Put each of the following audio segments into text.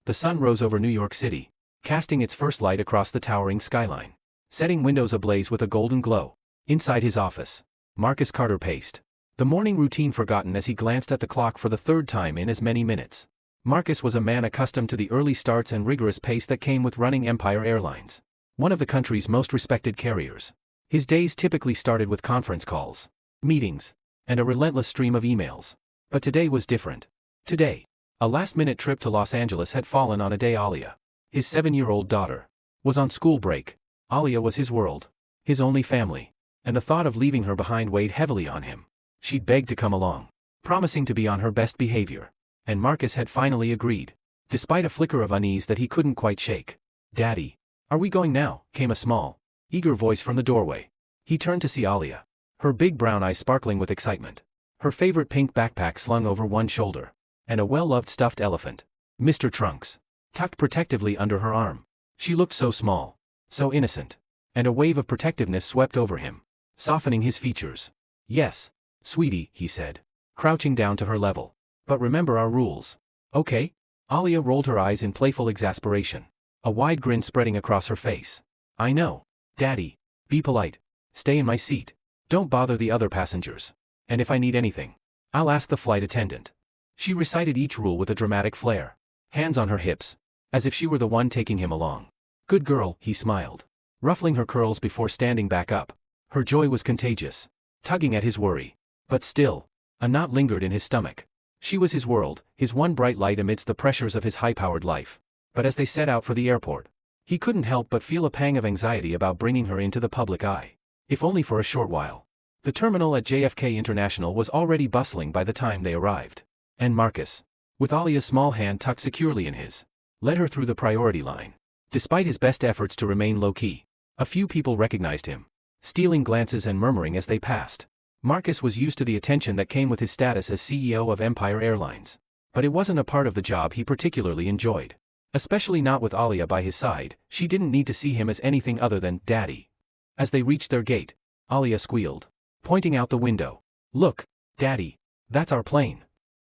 The sun rose over New York City, casting its first light across the towering skyline, setting windows ablaze with a golden glow. Inside his office, Marcus Carter paced, the morning routine forgotten as he glanced at the clock for the third time in as many minutes. Marcus was a man accustomed to the early starts and rigorous pace that came with running Empire Airlines, one of the country's most respected carriers. His days typically started with conference calls, meetings, and a relentless stream of emails. But today was different. Today, a last-minute trip to Los Angeles had fallen on a day Alia, his 7-year-old daughter, was on school break. Alia was his world, his only family, and the thought of leaving her behind weighed heavily on him. She'd begged to come along, promising to be on her best behavior, and Marcus had finally agreed, despite a flicker of unease that he couldn't quite shake. "Daddy, are we going now?" came a small, eager voice from the doorway. He turned to see Alia, her big brown eyes sparkling with excitement, her favorite pink backpack slung over one shoulder, and a well-loved stuffed elephant, Mr. Trunks, tucked protectively under her arm. She looked so small, so innocent, and a wave of protectiveness swept over him, softening his features. "Yes, sweetie," he said, crouching down to her level. "But remember our rules." "Okay?" Alia rolled her eyes in playful exasperation, a wide grin spreading across her face. "I know, Daddy. Be polite. Stay in my seat. Don't bother the other passengers. And if I need anything, I'll ask the flight attendant." She recited each rule with a dramatic flair, hands on her hips, as if she were the one taking him along. "Good girl," he smiled, ruffling her curls before standing back up. Her joy was contagious, tugging at his worry. But still, a knot lingered in his stomach. She was his world, his one bright light amidst the pressures of his high-powered life. But as they set out for the airport, he couldn't help but feel a pang of anxiety about bringing her into the public eye, if only for a short while. The terminal at JFK International was already bustling by the time they arrived. And Marcus, with Alia's small hand tucked securely in his, led her through the priority line. Despite his best efforts to remain low-key, a few people recognized him, stealing glances and murmuring as they passed. Marcus was used to the attention that came with his status as CEO of Empire Airlines. But it wasn't a part of the job he particularly enjoyed. Especially not with Alia by his side. She didn't need to see him as anything other than Daddy. As they reached their gate, Alia squealed, pointing out the window. "Look, Daddy, that's our plane."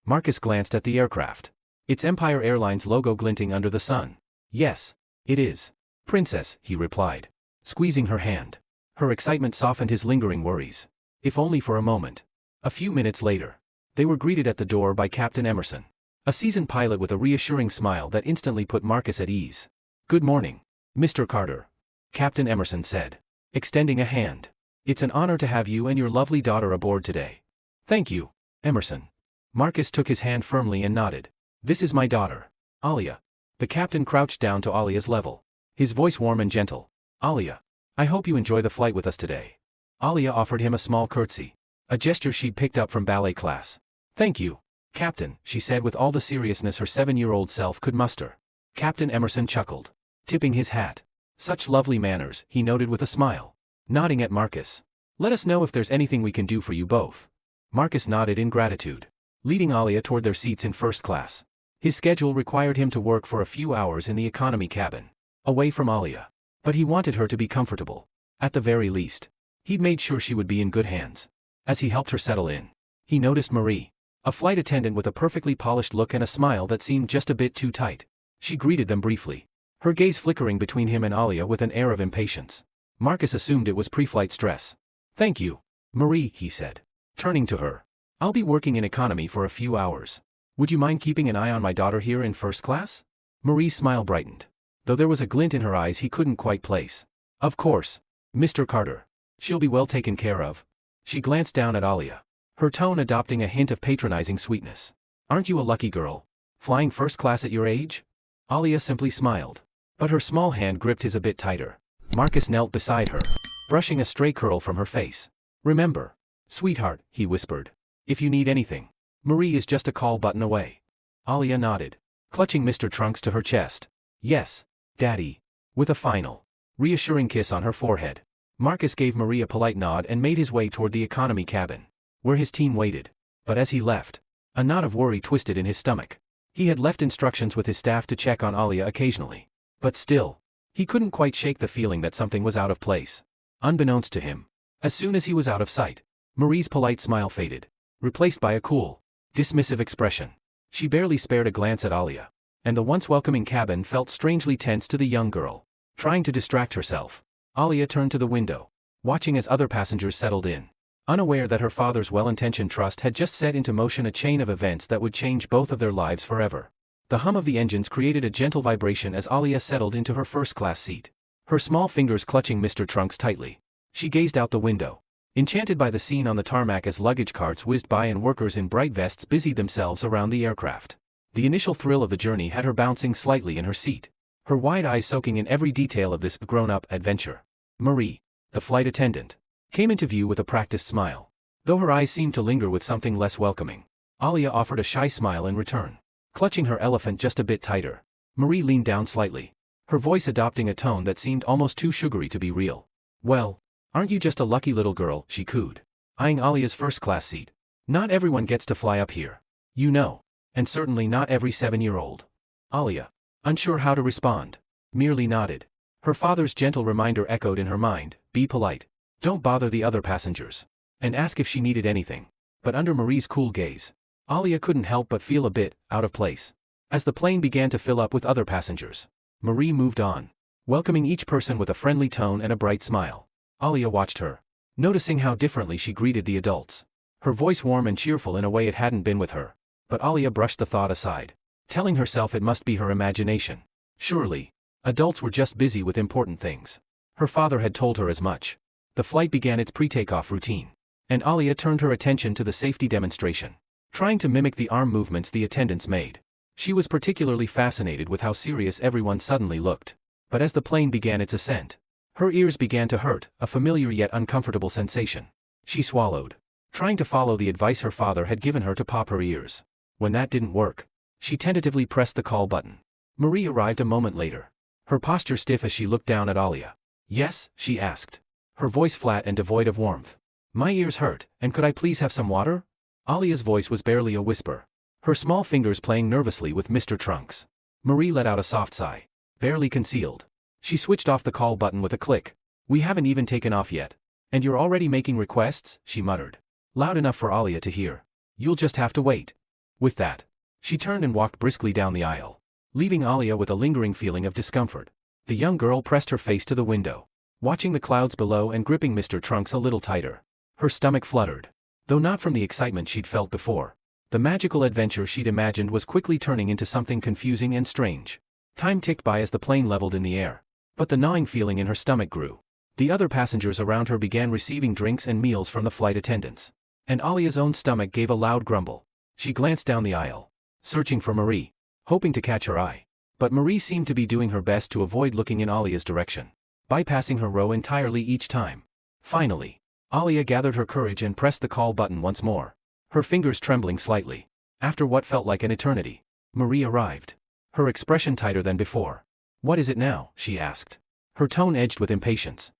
Marcus glanced at the aircraft, its Empire Airlines logo glinting under the sun. "Yes, it is, Princess," he replied, squeezing her hand. Her excitement softened his lingering worries, if only for a moment. A few minutes later, they were greeted at the door by Captain Emerson, a seasoned pilot with a reassuring smile that instantly put Marcus at ease. "Good morning, Mr. Carter," Captain Emerson said, extending a hand. "It's an honor to have you and your lovely daughter aboard today." "Thank you, Emerson." Marcus took his hand firmly and nodded. "This is my daughter, Alia." The captain crouched down to Alia's level, his voice warm and gentle. "Alia, I hope you enjoy the flight with us today." Alia offered him a small curtsy, a gesture she'd picked up from ballet class. "Thank you, Captain," she said with all the seriousness her 7-year-old self could muster. Captain Emerson chuckled, tipping his hat. "Such lovely manners," he noted with a smile, nodding at Marcus. "Let us know if there's anything we can do for you both." Marcus nodded in gratitude, leading Alia toward their seats in first class. His schedule required him to work for a few hours in the economy cabin, away from Alia. But he wanted her to be comfortable. At the very least, he'd made sure she would be in good hands. As he helped her settle in, he noticed Marie, a flight attendant with a perfectly polished look and a smile that seemed just a bit too tight. She greeted them briefly, her gaze flickering between him and Alia with an air of impatience. Marcus assumed it was pre-flight stress. "Thank you, Marie," he said, turning to her. "I'll be working in economy for a few hours. Would you mind keeping an eye on my daughter here in first class?" Marie's smile brightened, though there was a glint in her eyes he couldn't quite place. "Of course, Mr. Carter. She'll be well taken care of." She glanced down at Alia, her tone adopting a hint of patronizing sweetness. "Aren't you a lucky girl, flying first class at your age?" Alia simply smiled, but her small hand gripped his a bit tighter. Marcus knelt beside her, brushing a stray curl from her face. "Remember, sweetheart," he whispered, "if you need anything, Marie is just a call button away." Alia nodded, clutching Mr. Trunks to her chest. "Yes, Daddy," with a final, reassuring kiss on her forehead. Marcus gave Marie a polite nod and made his way toward the economy cabin, where his team waited. But as he left, a knot of worry twisted in his stomach. He had left instructions with his staff to check on Alia occasionally. But still, he couldn't quite shake the feeling that something was out of place. Unbeknownst to him, as soon as he was out of sight, Marie's polite smile faded, replaced by a cool, dismissive expression. She barely spared a glance at Alia, and the once welcoming cabin felt strangely tense to the young girl. Trying to distract herself, Alia turned to the window, watching as other passengers settled in. Unaware that her father's well-intentioned trust had just set into motion a chain of events that would change both of their lives forever. The hum of the engines created a gentle vibration as Alia settled into her first-class seat, her small fingers clutching Mr. Trunks tightly. She gazed out the window, enchanted by the scene on the tarmac as luggage carts whizzed by and workers in bright vests busied themselves around the aircraft. The initial thrill of the journey had her bouncing slightly in her seat, her wide eyes soaking in every detail of this grown-up adventure. Marie, the flight attendant, came into view with a practiced smile. Though her eyes seemed to linger with something less welcoming, Alia offered a shy smile in return. Clutching her elephant just a bit tighter, Marie leaned down slightly, her voice adopting a tone that seemed almost too sugary to be real. "Well, aren't you just a lucky little girl?" she cooed, eyeing Alia's first-class seat. "Not everyone gets to fly up here, you know, and certainly not every 7-year-old. Alia, unsure how to respond, merely nodded. Her father's gentle reminder echoed in her mind, "Be polite. Don't bother the other passengers. And ask if she needed anything." But under Marie's cool gaze, Alia couldn't help but feel a bit out of place. As the plane began to fill up with other passengers, Marie moved on, welcoming each person with a friendly tone and a bright smile. Alia watched her, noticing how differently she greeted the adults. Her voice warm and cheerful in a way it hadn't been with her. But Alia brushed the thought aside, telling herself it must be her imagination. Surely, adults were just busy with important things. Her father had told her as much. The flight began its pre-takeoff routine, and Alia turned her attention to the safety demonstration, trying to mimic the arm movements the attendants made. She was particularly fascinated with how serious everyone suddenly looked. But as the plane began its ascent, her ears began to hurt, a familiar yet uncomfortable sensation. She swallowed, trying to follow the advice her father had given her to pop her ears. When that didn't work, she tentatively pressed the call button. Marie arrived a moment later, her posture stiff as she looked down at Alia. "Yes?" she asked, her voice flat and devoid of warmth. "My ears hurt, and could I please have some water?" Alia's voice was barely a whisper, her small fingers playing nervously with Mr. Trunks. Marie let out a soft sigh, barely concealed. She switched off the call button with a click. "We haven't even taken off yet. And you're already making requests?" she muttered, loud enough for Alia to hear. "You'll just have to wait." With that, she turned and walked briskly down the aisle, leaving Alia with a lingering feeling of discomfort. The young girl pressed her face to the window, watching the clouds below and gripping Mr. Trunks a little tighter. Her stomach fluttered, though not from the excitement she'd felt before. The magical adventure she'd imagined was quickly turning into something confusing and strange. Time ticked by as the plane leveled in the air, but the gnawing feeling in her stomach grew. The other passengers around her began receiving drinks and meals from the flight attendants, and Alia's own stomach gave a loud grumble. She glanced down the aisle, searching for Marie, hoping to catch her eye. But Marie seemed to be doing her best to avoid looking in Alia's direction, bypassing her row entirely each time. Finally, Alia gathered her courage and pressed the call button once more, her fingers trembling slightly. After what felt like an eternity, Marie arrived, her expression tighter than before. "What is it now?" she asked, her tone edged with impatience.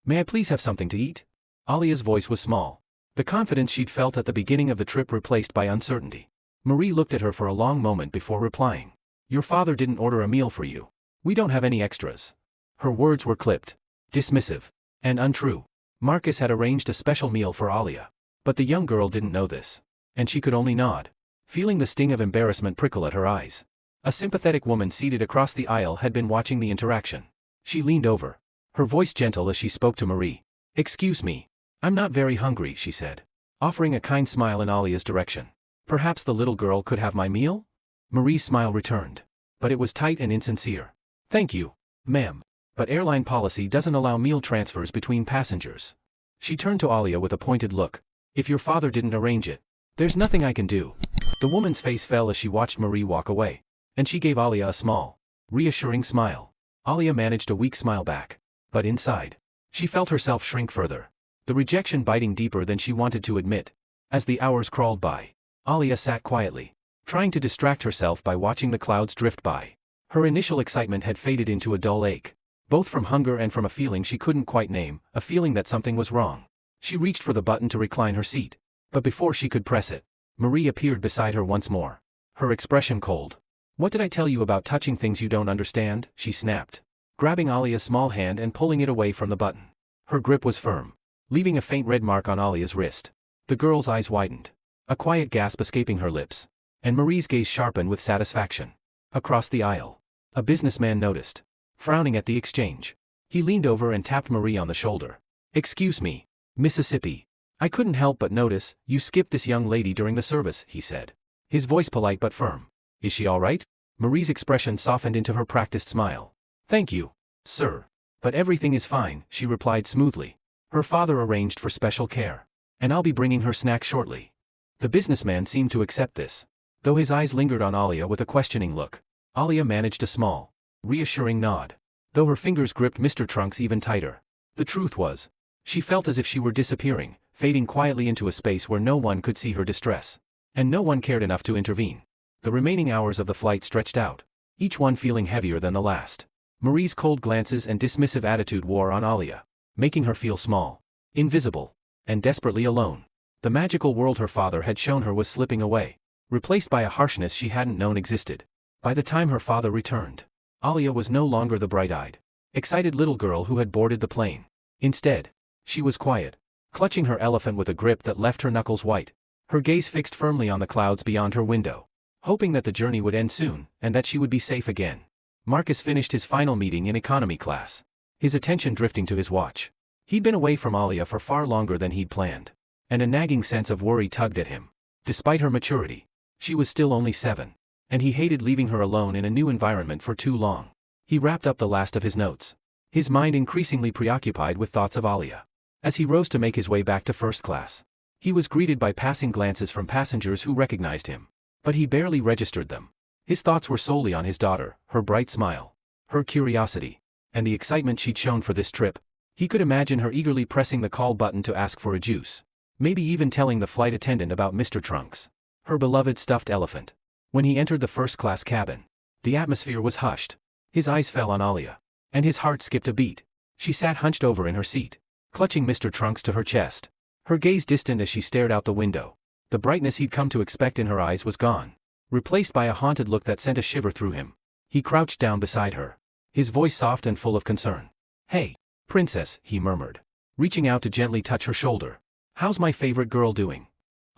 May I please have something to eat?" Alia's voice was small, the confidence she'd felt at the beginning of the trip replaced by uncertainty. Marie looked at her for a long moment before replying. "Your father didn't order a meal for you. We don't have any extras." Her words were clipped, dismissive, and untrue. Marcus had arranged a special meal for Alia, but the young girl didn't know this, and she could only nod, feeling the sting of embarrassment prickle at her eyes. A sympathetic woman seated across the aisle had been watching the interaction. She leaned over, her voice gentle as she spoke to Marie. "Excuse me, I'm not very hungry," she said, offering a kind smile in Alia's direction. "Perhaps the little girl could have my meal?" Marie's smile returned, but it was tight and insincere. "Thank you, ma'am, but airline policy doesn't allow meal transfers between passengers." She turned to Alia with a pointed look. "If your father didn't arrange it, there's nothing I can do." The woman's face fell as she watched Marie walk away, and she gave Alia a small, reassuring smile. Alia managed a weak smile back, but inside, she felt herself shrink further, the rejection biting deeper than she wanted to admit. As the hours crawled by, Alia sat quietly, trying to distract herself by watching the clouds drift by. Her initial excitement had faded into a dull ache, both from hunger and from a feeling she couldn't quite name, a feeling that something was wrong. She reached for the button to recline her seat, but before she could press it, Marie appeared beside her once more, her expression cold. "What did I tell you about touching things you don't understand?" she snapped, grabbing Alia's small hand and pulling it away from the button. Her grip was firm, leaving a faint red mark on Alia's wrist. The girl's eyes widened, a quiet gasp escaping her lips, and Marie's gaze sharpened with satisfaction. Across the aisle. A businessman noticed. Frowning at the exchange. He leaned over and tapped Marie on the shoulder. "Excuse me, Mississippi. I couldn't help but notice, you skipped this young lady during the service," he said. His voice polite but firm. "Is she all right?" Marie's expression softened into her practiced smile. "Thank you, sir. But everything is fine," she replied smoothly. "Her father arranged for special care. And I'll be bringing her snacks shortly." The businessman seemed to accept this. Though his eyes lingered on Alia with a questioning look, Alia managed a small, reassuring nod. Though her fingers gripped Mr. Trunks even tighter. The truth was, she felt as if she were disappearing, fading quietly into a space where no one could see her distress. And no one cared enough to intervene. The remaining hours of the flight stretched out, each one feeling heavier than the last. Marie's cold glances and dismissive attitude wore on Alia, making her feel small, invisible, and desperately alone. The magical world her father had shown her was slipping away, replaced by a harshness she hadn't known existed. By the time her father returned, Alia was no longer the bright-eyed, excited little girl who had boarded the plane. Instead, she was quiet, clutching her elephant with a grip that left her knuckles white, her gaze fixed firmly on the clouds beyond her window, hoping that the journey would end soon and that she would be safe again. Marcus finished his final meeting in economy class, his attention drifting to his watch. He'd been away from Alia for far longer than he'd planned, and a nagging sense of worry tugged at him. Despite her maturity, she was still only 7, and he hated leaving her alone in a new environment for too long. He wrapped up the last of his notes, his mind increasingly preoccupied with thoughts of Alia. As he rose to make his way back to first class, he was greeted by passing glances from passengers who recognized him, but he barely registered them. His thoughts were solely on his daughter, her bright smile, her curiosity, and the excitement she'd shown for this trip. He could imagine her eagerly pressing the call button to ask for a juice, maybe even telling the flight attendant about Mr. Trunks, her beloved stuffed elephant. When he entered the first-class cabin, the atmosphere was hushed. His eyes fell on Alia, and his heart skipped a beat. She sat hunched over in her seat, clutching Mr. Trunks to her chest, her gaze distant as she stared out the window. The brightness he'd come to expect in her eyes was gone, replaced by a haunted look that sent a shiver through him. He crouched down beside her, his voice soft and full of concern. "Hey, princess," he murmured, reaching out to gently touch her shoulder. "How's my favorite girl doing?"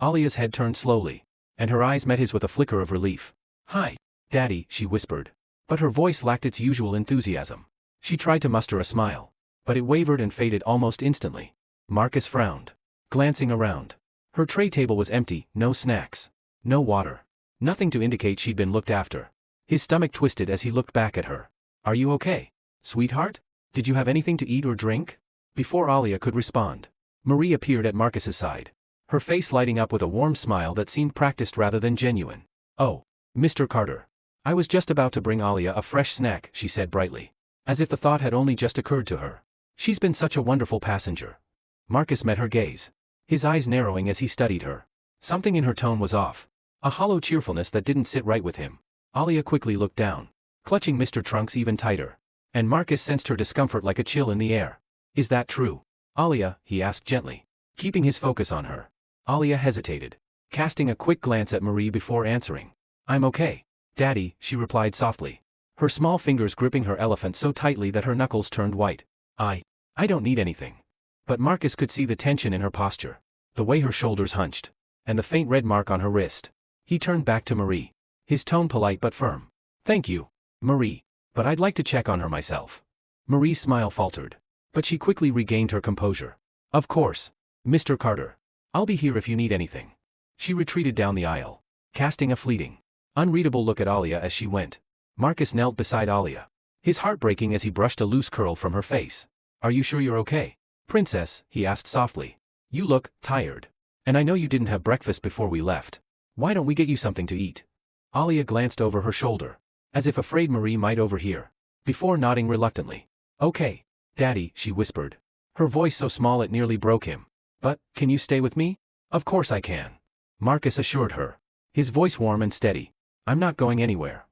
Alia's head turned slowly, and her eyes met his with a flicker of relief. "Hi, Daddy," she whispered. But her voice lacked its usual enthusiasm. She tried to muster a smile, but it wavered and faded almost instantly. Marcus frowned, glancing around. Her tray table was empty, no snacks, no water, nothing to indicate she'd been looked after. His stomach twisted as he looked back at her. "Are you okay, sweetheart? Did you have anything to eat or drink?" Before Alia could respond, Marie appeared at Marcus's side, her face lighting up with a warm smile that seemed practiced rather than genuine. "Oh, Mr. Carter. I was just about to bring Alia a fresh snack," she said brightly, as if the thought had only just occurred to her. "She's been such a wonderful passenger." Marcus met her gaze, his eyes narrowing as he studied her. Something in her tone was off, a hollow cheerfulness that didn't sit right with him. Alia quickly looked down, clutching Mr. Trunks even tighter, and Marcus sensed her discomfort like a chill in the air. "Is that true, Alia?" he asked gently, keeping his focus on her. Alia hesitated, casting a quick glance at Marie before answering. "I'm okay, Daddy," she replied softly, her small fingers gripping her elephant so tightly that her knuckles turned white. I don't need anything." But Marcus could see the tension in her posture, the way her shoulders hunched, and the faint red mark on her wrist. He turned back to Marie, his tone polite but firm. "Thank you, Marie, but I'd like to check on her myself." Marie's smile faltered, but she quickly regained her composure. "Of course, Mr. Carter. I'll be here if you need anything." She retreated down the aisle, casting a fleeting, unreadable look at Alia as she went. Marcus knelt beside Alia, his heart breaking as he brushed a loose curl from her face. "Are you sure you're okay, Princess?" he asked softly. "You look tired. And I know you didn't have breakfast before we left. Why don't we get you something to eat?" Alia glanced over her shoulder, as if afraid Marie might overhear, before nodding reluctantly. "Okay, Daddy," she whispered, her voice so small it nearly broke him. "But, can you stay with me?" "Of course I can," Marcus assured her, his voice warm and steady. "I'm not going anywhere."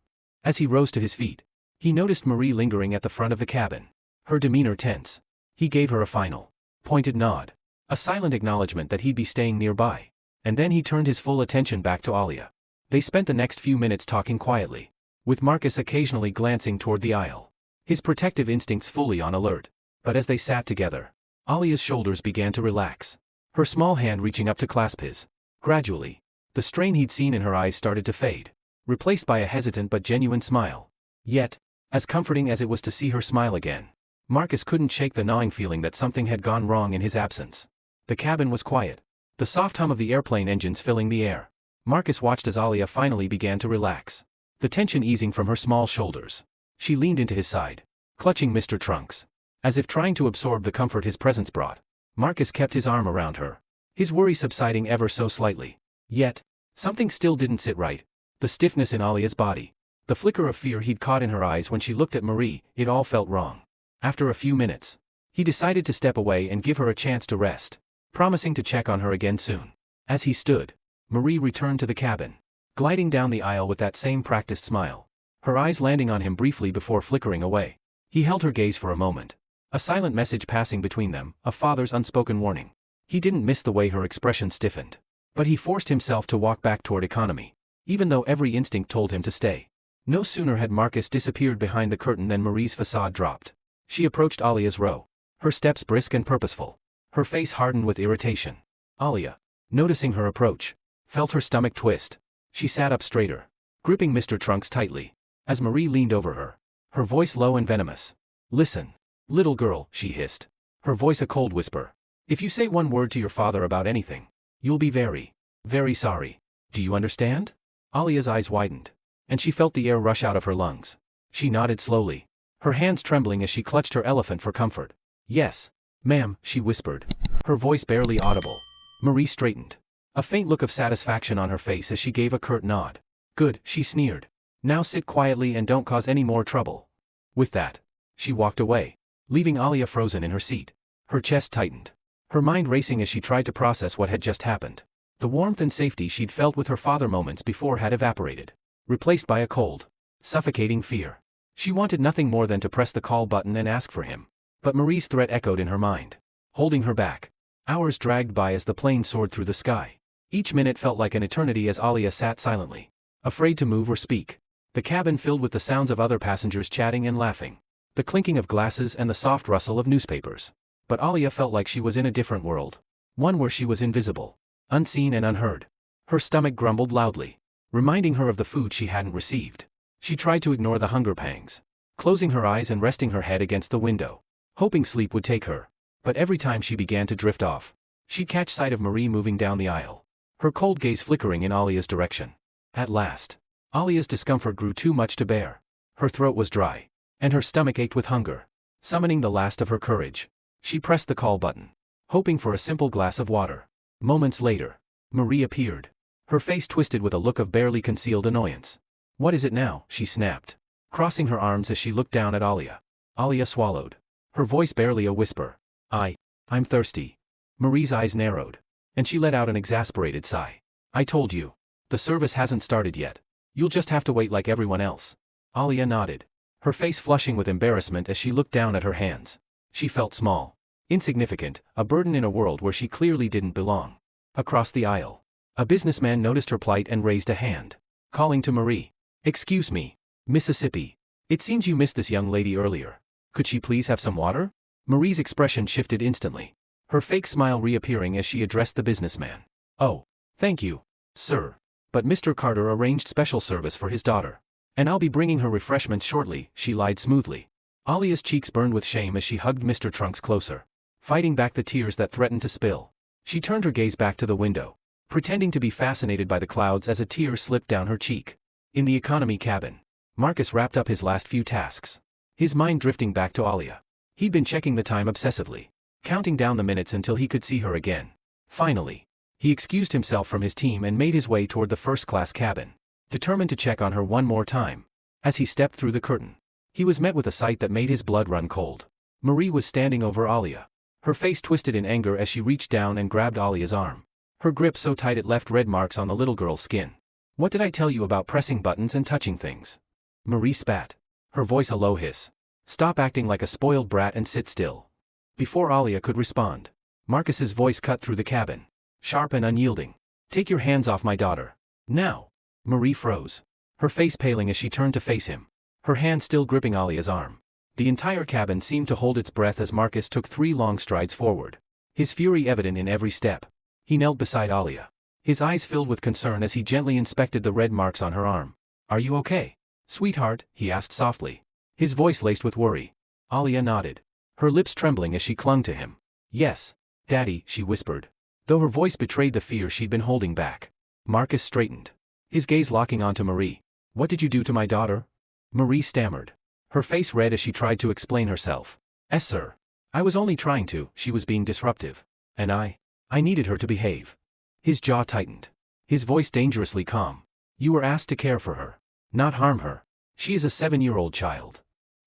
As he rose to his feet, he noticed Marie lingering at the front of the cabin, her demeanor tense. He gave her a final, pointed nod, a silent acknowledgement that he'd be staying nearby, and then he turned his full attention back to Alia. They spent the next few minutes talking quietly, with Marcus occasionally glancing toward the aisle, his protective instincts fully on alert. But as they sat together, Alia's shoulders began to relax, her small hand reaching up to clasp his. Gradually, the strain he'd seen in her eyes started to fade, replaced by a hesitant but genuine smile. Yet, as comforting as it was to see her smile again, Marcus couldn't shake the gnawing feeling that something had gone wrong in his absence. The cabin was quiet, the soft hum of the airplane engines filling the air. Marcus watched as Alia finally began to relax, the tension easing from her small shoulders. She leaned into his side, clutching Mr. Trunks. As if trying to absorb the comfort his presence brought, Marcus kept his arm around her, his worry subsiding ever so slightly. Yet, something still didn't sit right. The stiffness in Alia's body, the flicker of fear he'd caught in her eyes when she looked at Marie, it all felt wrong. After a few minutes, he decided to step away and give her a chance to rest, promising to check on her again soon. As he stood, Marie returned to the cabin, gliding down the aisle with that same practiced smile, her eyes landing on him briefly before flickering away. He held her gaze for a moment, a silent message passing between them, a father's unspoken warning. He didn't miss the way her expression stiffened, but he forced himself to walk back toward economy, even though every instinct told him to stay. No sooner had Marcus disappeared behind the curtain than Marie's facade dropped. She approached Alia's row, her steps brisk and purposeful, her face hardened with irritation. Alia, noticing her approach, felt her stomach twist. She sat up straighter, gripping Mr. Trunks tightly, as Marie leaned over her, her voice low and venomous. "Listen, little girl," she hissed, her voice a cold whisper. "If you say one word to your father about anything, you'll be very, very sorry. Do you understand?" Alia's eyes widened, and she felt the air rush out of her lungs. She nodded slowly, her hands trembling as she clutched her elephant for comfort. "Yes, ma'am," she whispered, her voice barely audible. Marie straightened, a faint look of satisfaction on her face as she gave a curt nod. "Good," she sneered. "Now sit quietly and don't cause any more trouble." With that, she walked away, leaving Alia frozen in her seat. Her chest tightened, her mind racing as she tried to process what had just happened. The warmth and safety she'd felt with her father moments before had evaporated, replaced by a cold, suffocating fear. She wanted nothing more than to press the call button and ask for him. But Marie's threat echoed in her mind, holding her back. Hours dragged by as the plane soared through the sky. Each minute felt like an eternity as Alia sat silently, afraid to move or speak. The cabin filled with the sounds of other passengers chatting and laughing, the clinking of glasses and the soft rustle of newspapers. But Alia felt like she was in a different world, one where she was invisible, unseen and unheard. Her stomach grumbled loudly, reminding her of the food she hadn't received. She tried to ignore the hunger pangs, closing her eyes and resting her head against the window, hoping sleep would take her. But every time she began to drift off, she'd catch sight of Marie moving down the aisle, her cold gaze flickering in Alia's direction. At last, Alia's discomfort grew too much to bear. Her throat was dry, and her stomach ached with hunger. Summoning the last of her courage, she pressed the call button, hoping for a simple glass of water. Moments later, Marie appeared, her face twisted with a look of barely concealed annoyance. "What is it now?" she snapped, crossing her arms as she looked down at Alia. Alia swallowed, her voice barely a whisper. I'm thirsty." Marie's eyes narrowed, and she let out an exasperated sigh. "I told you. The service hasn't started yet. You'll just have to wait like everyone else." Alia nodded, her face flushing with embarrassment as she looked down at her hands. She felt small, insignificant, a burden in a world where she clearly didn't belong. Across the aisle, a businessman noticed her plight and raised a hand, calling to Marie. "Excuse me, Mississippi. It seems you missed this young lady earlier. Could she please have some water?" Marie's expression shifted instantly, her fake smile reappearing as she addressed the businessman. "Oh, thank you, sir. But Mr. Carter arranged special service for his daughter, and I'll be bringing her refreshments shortly," she lied smoothly. Alia's cheeks burned with shame as she hugged Mr. Trunks closer, fighting back the tears that threatened to spill. She turned her gaze back to the window, pretending to be fascinated by the clouds as a tear slipped down her cheek. In the economy cabin, Marcus wrapped up his last few tasks, his mind drifting back to Alia. He'd been checking the time obsessively, counting down the minutes until he could see her again. Finally, he excused himself from his team and made his way toward the first-class cabin, determined to check on her one more time. As he stepped through the curtain, he was met with a sight that made his blood run cold. Marie was standing over Alia, her face twisted in anger as she reached down and grabbed Alia's arm, her grip so tight it left red marks on the little girl's skin. "What did I tell you about pressing buttons and touching things?" Marie spat, her voice a low hiss. "Stop acting like a spoiled brat and sit still." Before Alia could respond, Marcus's voice cut through the cabin, sharp and unyielding. "Take your hands off my daughter. Now." Marie froze, her face paling as she turned to face him, her hand still gripping Alia's arm. The entire cabin seemed to hold its breath as Marcus took 3 long strides forward, his fury evident in every step. He knelt beside Alia, his eyes filled with concern as he gently inspected the red marks on her arm. Are you okay? Sweetheart, he asked softly. His voice laced with worry. Alia nodded, her lips trembling as she clung to him. Yes, Daddy, she whispered, though her voice betrayed the fear she'd been holding back. Marcus straightened, his gaze locking onto Marie. What did you do to my daughter? Marie stammered, her face red as she tried to explain herself. Sir. I was only trying to, she was being disruptive. And I needed her to behave. His jaw tightened, his voice dangerously calm. You were asked to care for her, not harm her. She is a 7-year-old child.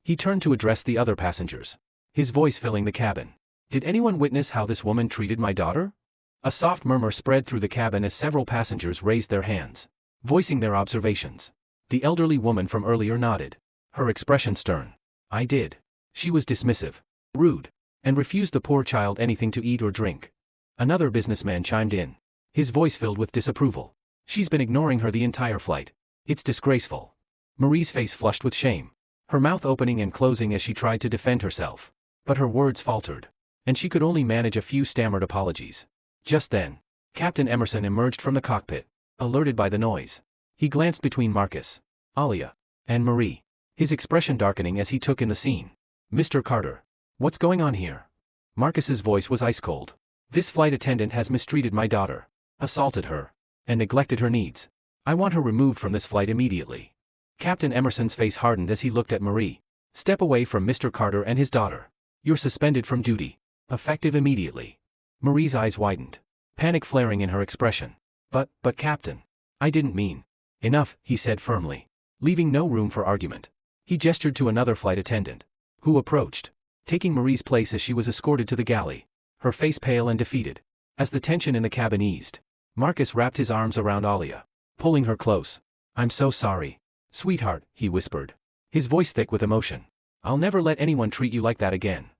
He turned to address the other passengers, his voice filling the cabin. Did anyone witness how this woman treated my daughter? A soft murmur spread through the cabin as several passengers raised their hands, voicing their observations. The elderly woman from earlier nodded, her expression stern. I did. She was dismissive, rude, and refused the poor child anything to eat or drink. Another businessman chimed in, his voice filled with disapproval. She's been ignoring her the entire flight. It's disgraceful. Marie's face flushed with shame, her mouth opening and closing as she tried to defend herself. But her words faltered, and she could only manage a few stammered apologies. Just then, Captain Emerson emerged from the cockpit, alerted by the noise. He glanced between Marcus, Alia, and Marie, his expression darkening as he took in the scene. Mr. Carter. What's going on here? Marcus's voice was ice cold. This flight attendant has mistreated my daughter, assaulted her, and neglected her needs. I want her removed from this flight immediately. Captain Emerson's face hardened as he looked at Marie. Step away from Mr. Carter and his daughter. You're suspended from duty. Effective immediately. Marie's eyes widened, panic flaring in her expression. But Captain. I didn't mean. Enough, he said firmly, leaving no room for argument. He gestured to another flight attendant, who approached, taking Marie's place as she was escorted to the galley, her face pale and defeated. As the tension in the cabin eased, Marcus wrapped his arms around Alia, pulling her close. I'm so sorry. Sweetheart, he whispered, his voice thick with emotion. I'll never let anyone treat you like that again.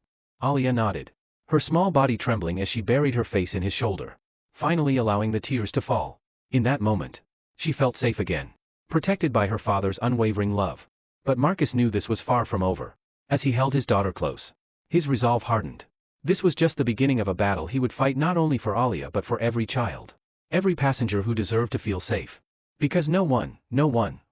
Alia nodded, her small body trembling as she buried her face in his shoulder, finally allowing the tears to fall. In that moment, she felt safe again, protected by her father's unwavering love. But Marcus knew this was far from over. As he held his daughter close, his resolve hardened. This was just the beginning of a battle he would fight not only for Alia but for every child, every passenger who deserved to feel safe. Because no one,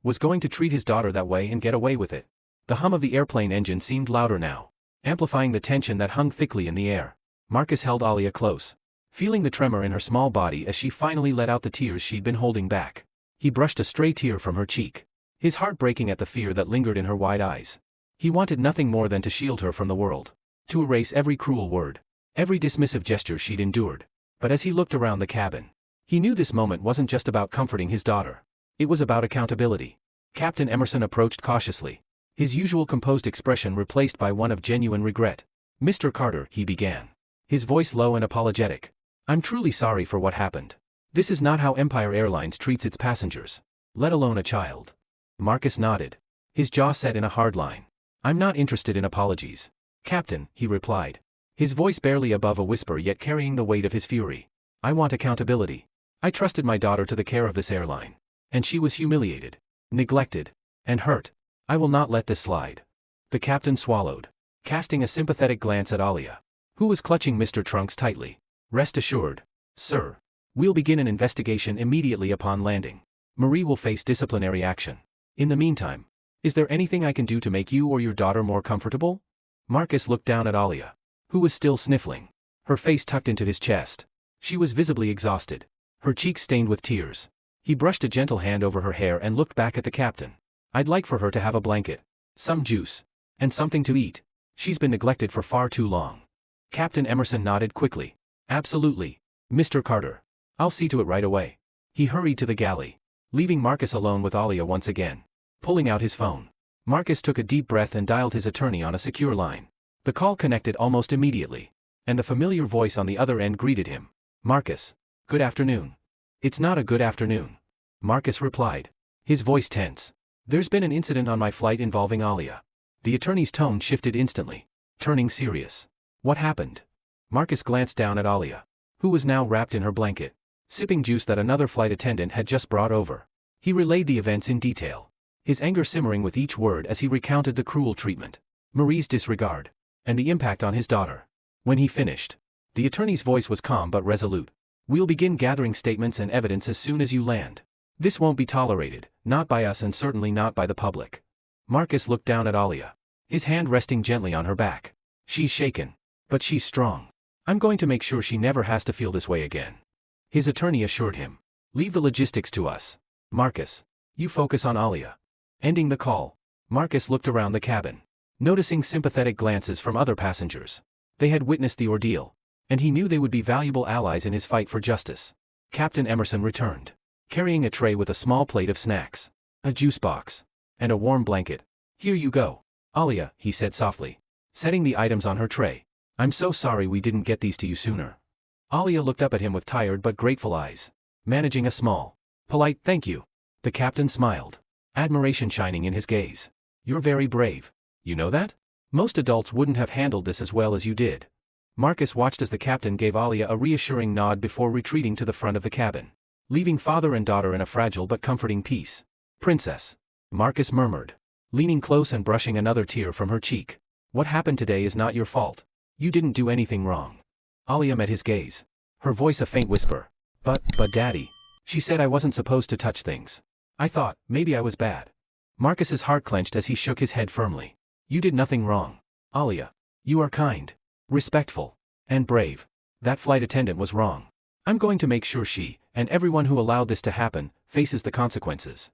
was going to treat his daughter that way and get away with it. The hum of the airplane engine seemed louder now, amplifying the tension that hung thickly in the air. Marcus held Alia close, feeling the tremor in her small body as she finally let out the tears she'd been holding back. He brushed a stray tear from her cheek, his heart breaking at the fear that lingered in her wide eyes. He wanted nothing more than to shield her from the world, to erase every cruel word, every dismissive gesture she'd endured. But as he looked around the cabin, he knew this moment wasn't just about comforting his daughter. It was about accountability. Captain Emerson approached cautiously, his usual composed expression replaced by one of genuine regret. Mr. Carter, he began, his voice low and apologetic. I'm truly sorry for what happened. This is not how Empire Airlines treats its passengers, let alone a child. Marcus nodded, his jaw set in a hard line. I'm not interested in apologies, Captain, he replied, his voice barely above a whisper yet carrying the weight of his fury. I want accountability. I trusted my daughter to the care of this airline, and she was humiliated, neglected, and hurt. I will not let this slide. The captain swallowed, casting a sympathetic glance at Alia, who was clutching Mr. Trunks tightly. Rest assured, sir. We'll begin an investigation immediately upon landing. Marie will face disciplinary action. In the meantime, is there anything I can do to make you or your daughter more comfortable? Marcus looked down at Alia, who was still sniffling, her face tucked into his chest. She was visibly exhausted, her cheeks stained with tears. He brushed a gentle hand over her hair and looked back at the captain. I'd like for her to have a blanket, some juice, and something to eat. She's been neglected for far too long. Captain Emerson nodded quickly. Absolutely, Mr. Carter. I'll see to it right away. He hurried to the galley, leaving Marcus alone with Alia once again. Pulling out his phone, Marcus took a deep breath and dialed his attorney on a secure line. The call connected almost immediately, and the familiar voice on the other end greeted him. Marcus. Good afternoon. It's not a good afternoon, Marcus replied, his voice tense. There's been an incident on my flight involving Alia. The attorney's tone shifted instantly, turning serious. What happened? Marcus glanced down at Alia, who was now wrapped in her blanket, sipping juice that another flight attendant had just brought over. He relayed the events in detail, his anger simmering with each word as he recounted the cruel treatment, Marie's disregard, and the impact on his daughter. When he finished, the attorney's voice was calm but resolute. We'll begin gathering statements and evidence as soon as you land. This won't be tolerated, not by us and certainly not by the public. Marcus looked down at Alia, his hand resting gently on her back. She's shaken, but she's strong. I'm going to make sure she never has to feel this way again. His attorney assured him. Leave the logistics to us. Marcus, you focus on Alia. Ending the call, Marcus looked around the cabin, noticing sympathetic glances from other passengers. They had witnessed the ordeal, and he knew they would be valuable allies in his fight for justice. Captain Emerson returned, carrying a tray with a small plate of snacks, a juice box, and a warm blanket. Here you go, Alia, he said softly, setting the items on her tray. I'm so sorry we didn't get these to you sooner. Alia looked up at him with tired but grateful eyes, managing a small, polite thank you. The captain smiled, admiration shining in his gaze. You're very brave. You know that? Most adults wouldn't have handled this as well as you did. Marcus watched as the captain gave Alia a reassuring nod before retreating to the front of the cabin, leaving father and daughter in a fragile but comforting peace. Princess, Marcus murmured, leaning close and brushing another tear from her cheek. What happened today is not your fault. You didn't do anything wrong. Alia met his gaze, her voice a faint whisper. But Daddy, she said I wasn't supposed to touch things. I thought, maybe I was bad. Marcus's heart clenched as he shook his head firmly. You did nothing wrong. Alia, you are kind, respectful, and brave. That flight attendant was wrong. I'm going to make sure she, and everyone who allowed this to happen, faces the consequences.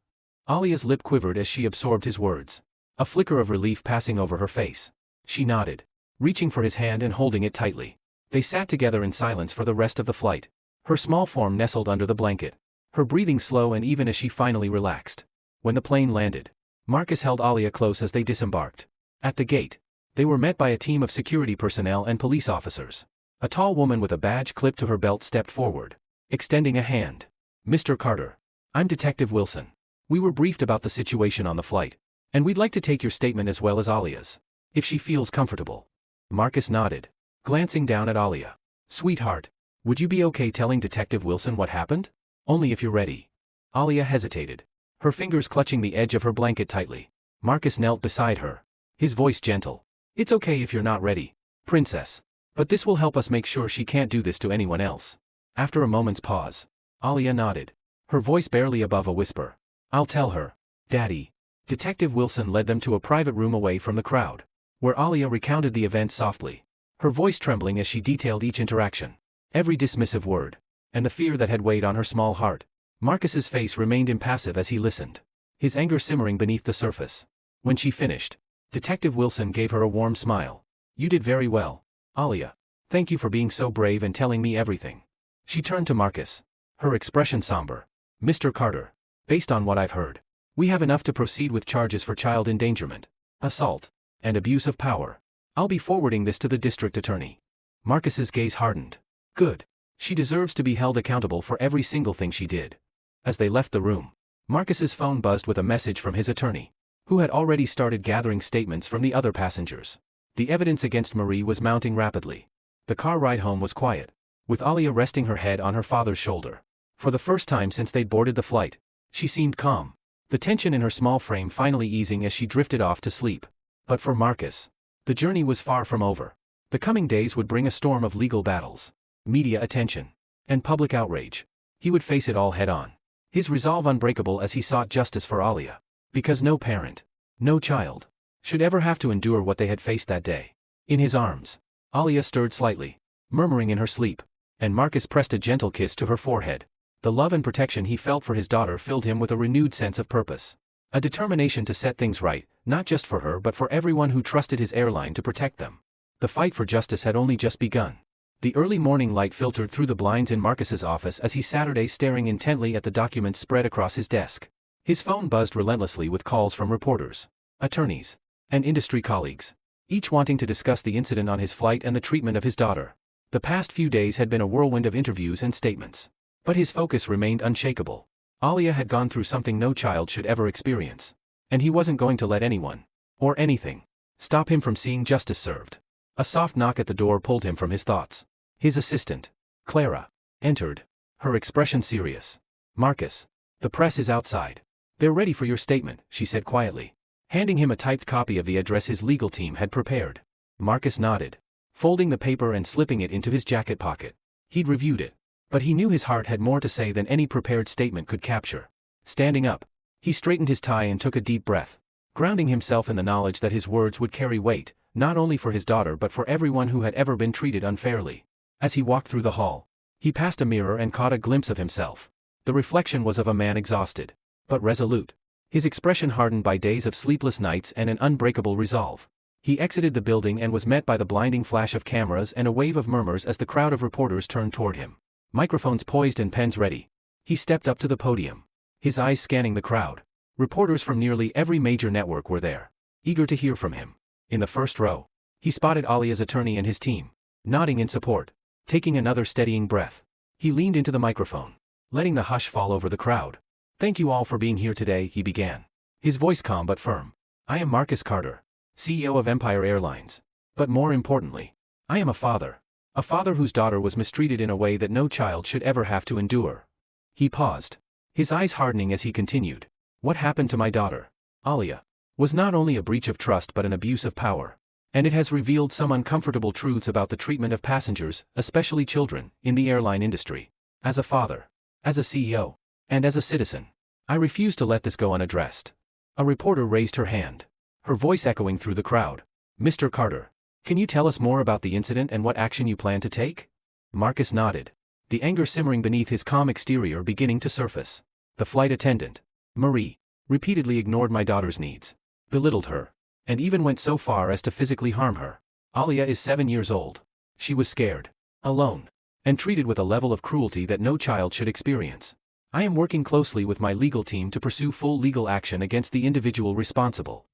Alia's lip quivered as she absorbed his words, a flicker of relief passing over her face. She nodded, reaching for his hand and holding it tightly. They sat together in silence for the rest of the flight, her small form nestled under the blanket, her breathing slow and even as she finally relaxed. When the plane landed, Marcus held Alia close as they disembarked. At the gate, they were met by a team of security personnel and police officers. A tall woman with a badge clipped to her belt stepped forward, extending a hand. Mr. Carter, I'm Detective Wilson. We were briefed about the situation on the flight, and we'd like to take your statement as well as Alia's, if she feels comfortable. Marcus nodded, glancing down at Alia. Sweetheart, would you be okay telling Detective Wilson what happened? Only if you're ready. Alia hesitated, her fingers clutching the edge of her blanket tightly. Marcus knelt beside her, his voice gentle. It's okay if you're not ready, Princess. But this will help us make sure she can't do this to anyone else. After a moment's pause, Alia nodded, her voice barely above a whisper. I'll tell her, Daddy. Detective Wilson led them to a private room away from the crowd, where Alia recounted the events softly, her voice trembling as she detailed each interaction, every dismissive word, and the fear that had weighed on her small heart. Marcus's face remained impassive as he listened, his anger simmering beneath the surface. When she finished, Detective Wilson gave her a warm smile. You did very well, Alia. Thank you for being so brave and telling me everything. She turned to Marcus, her expression somber. Mr. Carter, based on what I've heard, we have enough to proceed with charges for child endangerment, assault, and abuse of power. I'll be forwarding this to the district attorney. Marcus's gaze hardened. Good. She deserves to be held accountable for every single thing she did. As they left the room, Marcus's phone buzzed with a message from his attorney, who had already started gathering statements from the other passengers. The evidence against Marie was mounting rapidly. The car ride home was quiet, with Alia resting her head on her father's shoulder. For the first time since they'd boarded the flight, she seemed calm, the tension in her small frame finally easing as she drifted off to sleep. But for Marcus, the journey was far from over. The coming days would bring a storm of legal battles, media attention, and public outrage. He would face it all head-on, his resolve unbreakable as he sought justice for Alia. Because no parent, no child, should ever have to endure what they had faced that day. In his arms, Alia stirred slightly, murmuring in her sleep, and Marcus pressed a gentle kiss to her forehead. The love and protection he felt for his daughter filled him with a renewed sense of purpose, a determination to set things right, not just for her but for everyone who trusted his airline to protect them. The fight for justice had only just begun. The early morning light filtered through the blinds in Marcus's office as he sat staring intently at the documents spread across his desk. His phone buzzed relentlessly with calls from reporters, attorneys, and industry colleagues, each wanting to discuss the incident on his flight and the treatment of his daughter. The past few days had been a whirlwind of interviews and statements, but his focus remained unshakable. Alia had gone through something no child should ever experience, and he wasn't going to let anyone, or anything, stop him from seeing justice served. A soft knock at the door pulled him from his thoughts. His assistant, Clara, entered, her expression serious. Marcus, the press is outside. They're ready for your statement, she said quietly, handing him a typed copy of the address his legal team had prepared. Marcus nodded, folding the paper and slipping it into his jacket pocket. He'd reviewed it, but he knew his heart had more to say than any prepared statement could capture. Standing up, he straightened his tie and took a deep breath, grounding himself in the knowledge that his words would carry weight, not only for his daughter but for everyone who had ever been treated unfairly. As he walked through the hall, he passed a mirror and caught a glimpse of himself. The reflection was of a man exhausted, but resolute. His expression hardened by days of sleepless nights and an unbreakable resolve. He exited the building and was met by the blinding flash of cameras and a wave of murmurs as the crowd of reporters turned toward him. Microphones poised and pens ready. He stepped up to the podium, his eyes scanning the crowd. Reporters from nearly every major network were there, eager to hear from him. In the first row, he spotted Alia's attorney and his team, nodding in support. Taking another steadying breath, he leaned into the microphone, letting the hush fall over the crowd. "Thank you all for being here today," he began, his voice calm but firm. "I am Marcus Carter, CEO of Empire Airlines. But more importantly, I am a father whose daughter was mistreated in a way that no child should ever have to endure." He paused, his eyes hardening as he continued. "What happened to my daughter, Alia, was not only a breach of trust but an abuse of power. And it has revealed some uncomfortable truths about the treatment of passengers, especially children, in the airline industry. As a father, as a CEO, and as a citizen, I refuse to let this go unaddressed." A reporter raised her hand, her voice echoing through the crowd. "Mr. Carter, can you tell us more about the incident and what action you plan to take?" Marcus nodded, the anger simmering beneath his calm exterior beginning to surface. "The flight attendant, Marie, repeatedly ignored my daughter's needs, belittled her, and even went so far as to physically harm her. Alia is 7 years old. She was scared, alone, and treated with a level of cruelty that no child should experience. I am working closely with my legal team to pursue full legal action against the individual responsible."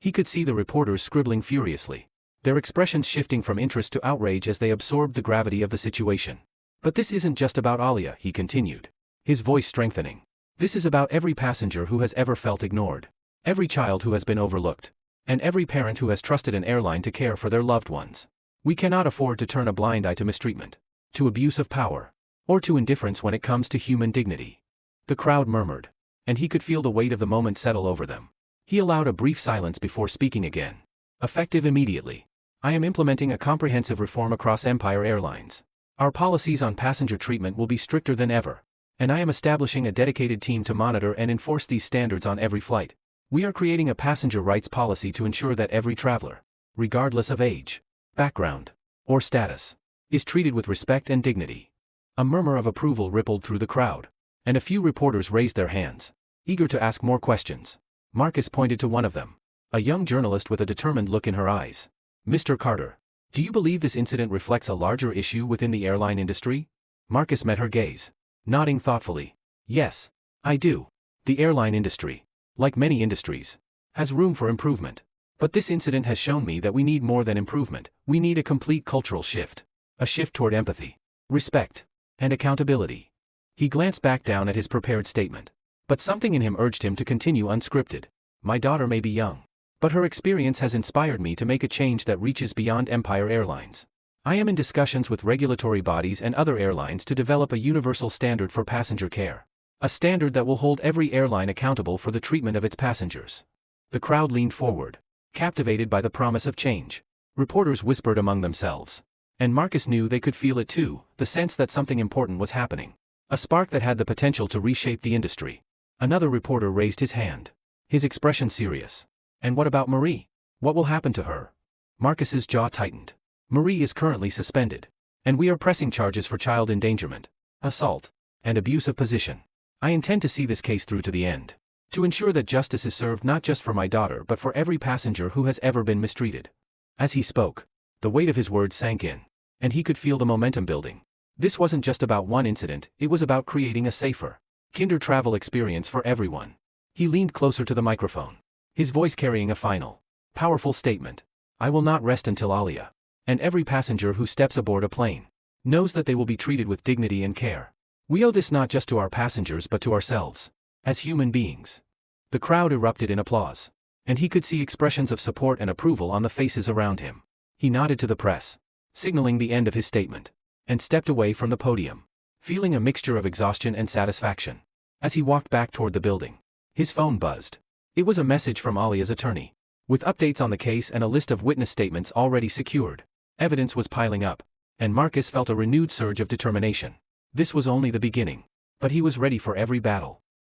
He could see the reporters scribbling furiously, their expressions shifting from interest to outrage as they absorbed the gravity of the situation. "But this isn't just about Alia," he continued, his voice strengthening. "This is about every passenger who has ever felt ignored, every child who has been overlooked, and every parent who has trusted an airline to care for their loved ones. We cannot afford to turn a blind eye to mistreatment, to abuse of power, or to indifference when it comes to human dignity." The crowd murmured, and he could feel the weight of the moment settle over them. He allowed a brief silence before speaking again. "Effective immediately, I am implementing a comprehensive reform across Empire Airlines. Our policies on passenger treatment will be stricter than ever, and I am establishing a dedicated team to monitor and enforce these standards on every flight. We are creating a passenger rights policy to ensure that every traveler, regardless of age, background, or status, is treated with respect and dignity." A murmur of approval rippled through the crowd, and a few reporters raised their hands, eager to ask more questions. Marcus pointed to one of them, a young journalist with a determined look in her eyes. "Mr. Carter, do you believe this incident reflects a larger issue within the airline industry?" Marcus met her gaze, nodding thoughtfully. "Yes, I do. The airline industry, like many industries, has room for improvement. But this incident has shown me that we need more than improvement. We need a complete cultural shift. A shift toward empathy, respect, and accountability." He glanced back down at his prepared statement, but something in him urged him to continue unscripted. "My daughter may be young, but her experience has inspired me to make a change that reaches beyond Empire Airlines. I am in discussions with regulatory bodies and other airlines to develop a universal standard for passenger care. A standard that will hold every airline accountable for the treatment of its passengers." The crowd leaned forward, captivated by the promise of change. Reporters whispered among themselves, and Marcus knew they could feel it too, the sense that something important was happening. A spark that had the potential to reshape the industry. Another reporter raised his hand, his expression serious. "And what about Marie? What will happen to her?" Marcus's jaw tightened. "Marie is currently suspended, and we are pressing charges for child endangerment, assault, and abuse of position. I intend to see this case through to the end, to ensure that justice is served not just for my daughter but for every passenger who has ever been mistreated." As he spoke, the weight of his words sank in, and he could feel the momentum building. This wasn't just about one incident, it was about creating a safer, kinder travel experience for everyone. He leaned closer to the microphone, his voice carrying a final, powerful statement. "I will not rest until Alia, and every passenger who steps aboard a plane, knows that they will be treated with dignity and care. We owe this not just to our passengers but to ourselves, as human beings." The crowd erupted in applause, and he could see expressions of support and approval on the faces around him. He nodded to the press, signaling the end of his statement, and stepped away from the podium, feeling a mixture of exhaustion and satisfaction. As he walked back toward the building, his phone buzzed. It was a message from Alia's attorney, with updates on the case and a list of witness statements already secured. Evidence was piling up, and Marcus felt a renewed surge of determination. This was only the beginning, but he was ready for every battle.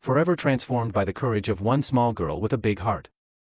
forever transformed by the courage of one small girl with a big heart.